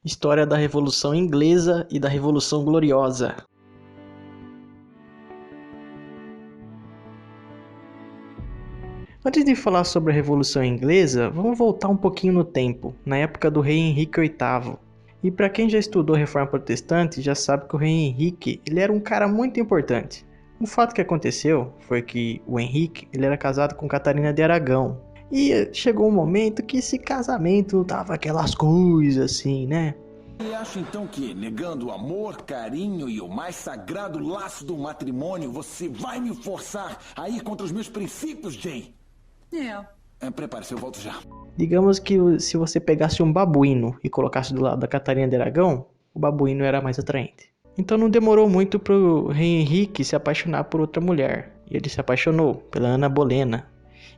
História da Revolução Inglesa e da Revolução Gloriosa. Antes de falar sobre a Revolução Inglesa, vamos voltar um pouquinho no tempo, na época do rei Henrique VIII. E para quem já estudou Reforma Protestante, já sabe que o rei Henrique ele era um cara muito importante. Um fato que aconteceu foi que o Henrique ele era casado com Catarina de Aragão. E chegou um momento que esse casamento não tava aquelas coisas assim, né? E acho então que, negando o amor, carinho e o mais sagrado laço do matrimônio, você vai me forçar a ir contra os meus princípios, Jane? Prepare-se, eu volto já. Digamos que se você pegasse um babuíno e colocasse do lado da Catarina de Aragão, o babuíno era mais atraente. Então não demorou muito pro rei Henrique se apaixonar por outra mulher. E ele se apaixonou pela Ana Bolena.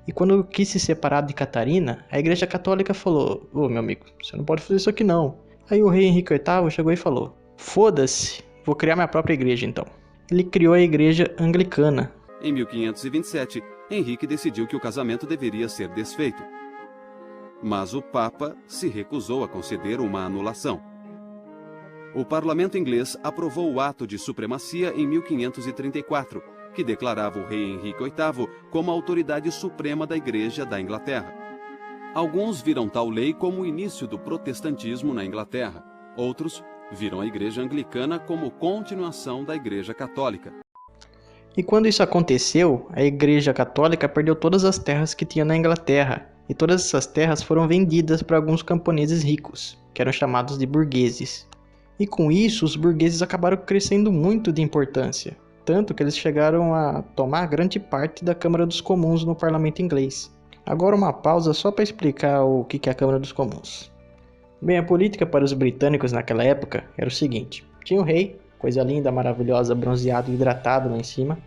E quando quis se separar de Catarina, a igreja católica falou: "Ô meu amigo, você não pode fazer isso aqui não." Aí o rei Henrique VIII chegou e falou: "Foda-se, vou criar minha própria igreja então." Ele criou a igreja anglicana. Em 1527, Henrique decidiu que o casamento deveria ser desfeito. Mas o Papa se recusou a conceder uma anulação. O parlamento inglês aprovou o ato de supremacia em 1534, que declarava o rei Henrique VIII como a autoridade suprema da Igreja da Inglaterra. Alguns viram tal lei como o início do protestantismo na Inglaterra. Outros viram a Igreja Anglicana como continuação da Igreja Católica. E quando isso aconteceu, a Igreja Católica perdeu todas as terras que tinha na Inglaterra, e todas essas terras foram vendidas para alguns camponeses ricos, que eram chamados de burgueses. E com isso, os burgueses acabaram crescendo muito de importância, tanto que eles chegaram a tomar grande parte da Câmara dos Comuns no parlamento inglês. Agora uma pausa só para explicar o que é a Câmara dos Comuns. Bem, a política para os britânicos naquela época era o seguinte: tinha o rei, coisa linda, maravilhosa, bronzeado e hidratado lá em cima.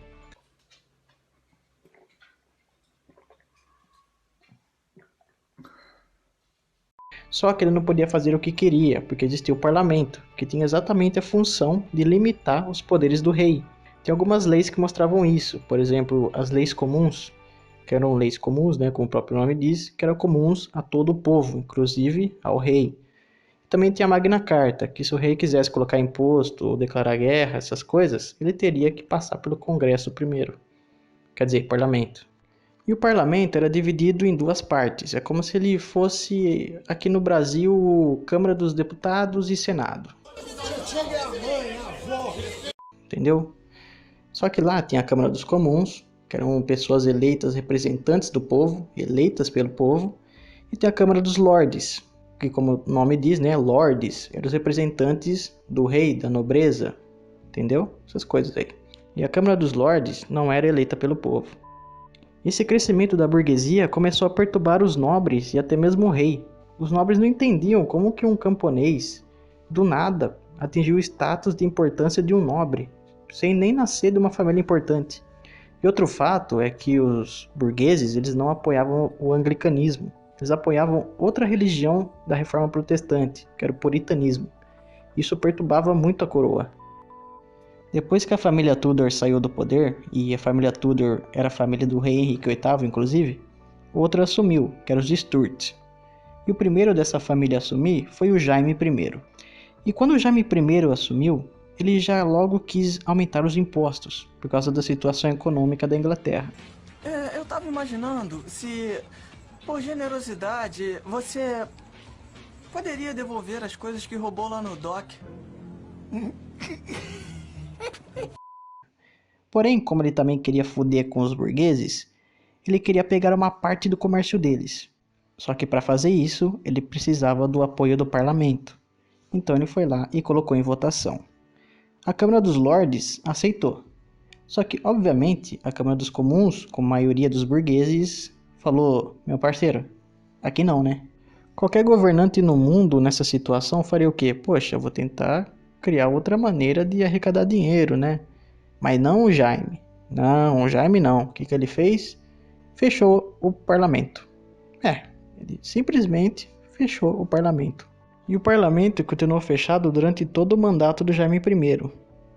Só que ele não podia fazer o que queria, porque existia o parlamento, que tinha exatamente a função de limitar os poderes do rei. Tem algumas leis que mostravam isso, por exemplo, as leis comuns, que eram leis comuns, né, como o próprio nome diz, que eram comuns a todo o povo, inclusive ao rei. Também tinha a Magna Carta, que se o rei quisesse colocar imposto ou declarar guerra, essas coisas, ele teria que passar pelo Congresso primeiro, quer dizer, parlamento. E o parlamento era dividido em duas partes, é como se ele fosse, aqui no Brasil, Câmara dos Deputados e Senado. Entendeu? Só que lá tinha a Câmara dos Comuns, que eram pessoas eleitas representantes do povo, eleitas pelo povo, e tem a Câmara dos Lordes, que como o nome diz, né, lordes, eram os representantes do rei, da nobreza, entendeu? Essas coisas aí. E a Câmara dos Lordes não era eleita pelo povo. Esse crescimento da burguesia começou a perturbar os nobres e até mesmo o rei. Os nobres não entendiam como que um camponês, do nada, atingiu o status de importância de um nobre, sem nem nascer de uma família importante. E outro fato é que os burgueses eles não apoiavam o anglicanismo. Eles apoiavam outra religião da Reforma Protestante, que era o puritanismo. Isso perturbava muito a coroa. Depois que a família Tudor saiu do poder, e a família Tudor era a família do rei Henrique VIII, inclusive, outra assumiu, que era os Stuart. E o primeiro dessa família a assumir foi o Jaime I. E quando o Jaime I assumiu, ele já logo quis aumentar os impostos, por causa da situação econômica da Inglaterra. Eu tava imaginando se, por generosidade, você poderia devolver as coisas que roubou lá no dock. Porém, como ele também queria foder com os burgueses, ele queria pegar uma parte do comércio deles. Só que para fazer isso, ele precisava do apoio do parlamento. Então ele foi lá e colocou em votação. A Câmara dos Lordes aceitou. Só que, obviamente, a Câmara dos Comuns, com a maioria dos burgueses, falou: "Meu parceiro, aqui não, né?" Qualquer governante no mundo nessa situação faria o quê? Poxa, eu vou tentar criar outra maneira de arrecadar dinheiro, né? Mas não o Jaime. Não, o Jaime não. O que ele fez? Fechou o parlamento. Ele simplesmente fechou o parlamento. E o parlamento continuou fechado durante todo o mandato do Jaime I.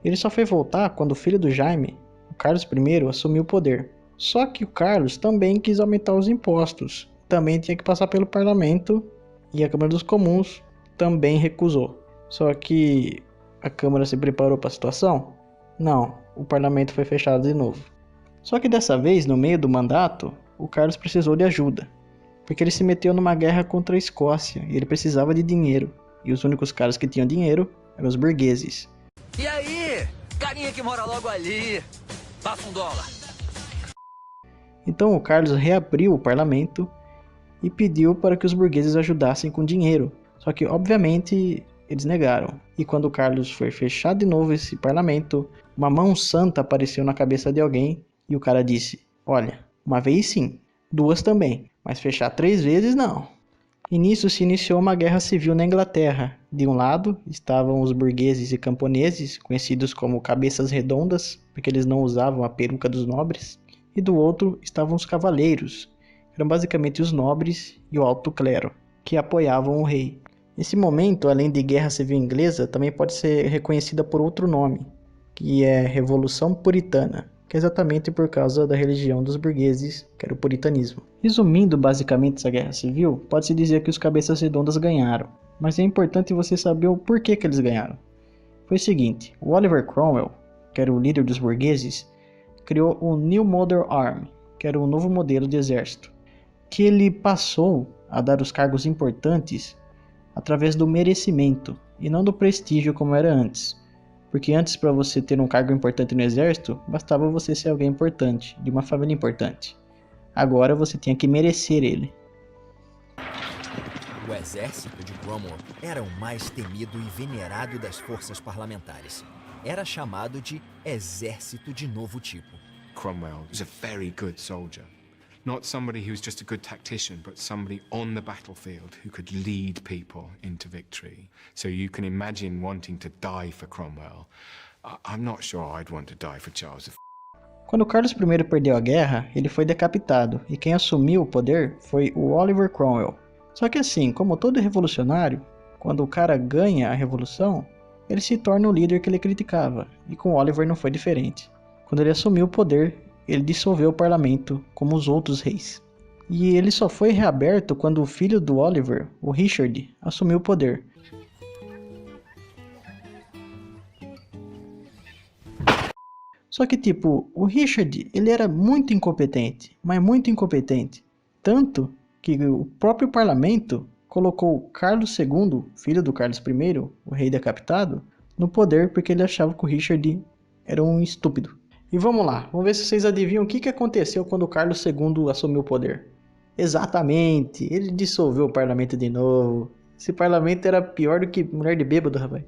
Ele só foi voltar quando o filho do Jaime, o Carlos I, assumiu o poder. Só que o Carlos também quis aumentar os impostos. Também tinha que passar pelo parlamento e a Câmara dos Comuns também recusou. Só que a Câmara se preparou para a situação? Não, o parlamento foi fechado de novo. Só que dessa vez, no meio do mandato, o Carlos precisou de ajuda, porque ele se meteu numa guerra contra a Escócia e ele precisava de dinheiro. E os únicos caras que tinham dinheiro eram os burgueses. E aí, carinha que mora logo ali, passa $1. Então o Carlos reabriu o parlamento e pediu para que os burgueses ajudassem com dinheiro. Só que, obviamente, eles negaram. E quando o Carlos foi fechar de novo esse parlamento, uma mão santa apareceu na cabeça de alguém e o cara disse: olha, uma vez sim, 2 também, mas fechar 3 vezes não. E nisso se iniciou uma guerra civil na Inglaterra. De um lado estavam os burgueses e camponeses, conhecidos como cabeças redondas, porque eles não usavam a peruca dos nobres. E do outro estavam os cavaleiros, eram basicamente os nobres e o alto clero, que apoiavam o rei. Esse momento, além de Guerra Civil Inglesa, também pode ser reconhecida por outro nome, que é Revolução Puritana, que é exatamente por causa da religião dos burgueses, que era o puritanismo. Resumindo basicamente essa guerra civil, pode-se dizer que os cabeças redondas ganharam, mas é importante você saber o porquê que eles ganharam. Foi o seguinte: o Oliver Cromwell, que era o líder dos burgueses, criou o New Model Army, que era um novo modelo de exército, que ele passou a dar os cargos importantes através do merecimento e não do prestígio como era antes. Porque antes, para você ter um cargo importante no exército, bastava você ser alguém importante, de uma família importante. Agora você tinha que merecer ele. O exército de Cromwell era o mais temido e venerado das forças parlamentares. Era chamado de Exército de Novo Tipo. Cromwell was a very good soldier. Not somebody who was just a good tactician, but somebody on the battlefield who could lead people into victory. So you can imagine wanting to die for Cromwell. I'm not sure I'd want to die for Charles V. Quando Carlos I perdeu a guerra, ele foi decapitado, e quem assumiu o poder foi o Oliver Cromwell. Só que assim, como todo revolucionário, quando o cara ganha a revolução, ele se torna o líder que ele criticava, e com Oliver não foi diferente. Quando ele assumiu o poder, ele dissolveu o parlamento como os outros reis. E ele só foi reaberto quando o filho do Oliver, o Richard, assumiu o poder. Só que o Richard, ele era muito incompetente, mas muito incompetente. Tanto que o próprio parlamento colocou Carlos II, filho do Carlos I, o rei decapitado, no poder porque ele achava que o Richard era um estúpido. E vamos lá, vamos ver se vocês adivinham o que aconteceu quando o Carlos II assumiu o poder. Exatamente, ele dissolveu o parlamento de novo. Esse parlamento era pior do que mulher de bêbado, rapaz.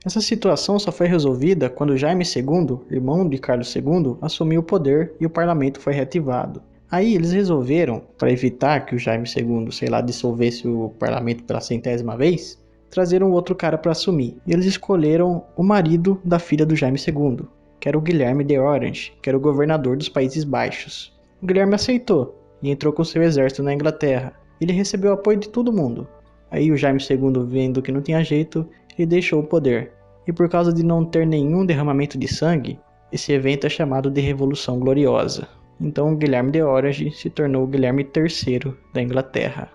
Essa situação só foi resolvida quando Jaime II, irmão de Carlos II, assumiu o poder e o parlamento foi reativado. Aí eles resolveram, para evitar que o Jaime II, dissolvesse o parlamento pela 100ª vez, trazer um outro cara para assumir. E eles escolheram o marido da filha do Jaime II, que era o Guilherme de Orange, que era o governador dos Países Baixos. O Guilherme aceitou e entrou com seu exército na Inglaterra. Ele recebeu o apoio de todo mundo. Aí o Jaime II, vendo que não tinha jeito, ele deixou o poder. E por causa de não ter nenhum derramamento de sangue, esse evento é chamado de Revolução Gloriosa. Então o Guilherme de Orange se tornou o Guilherme III da Inglaterra.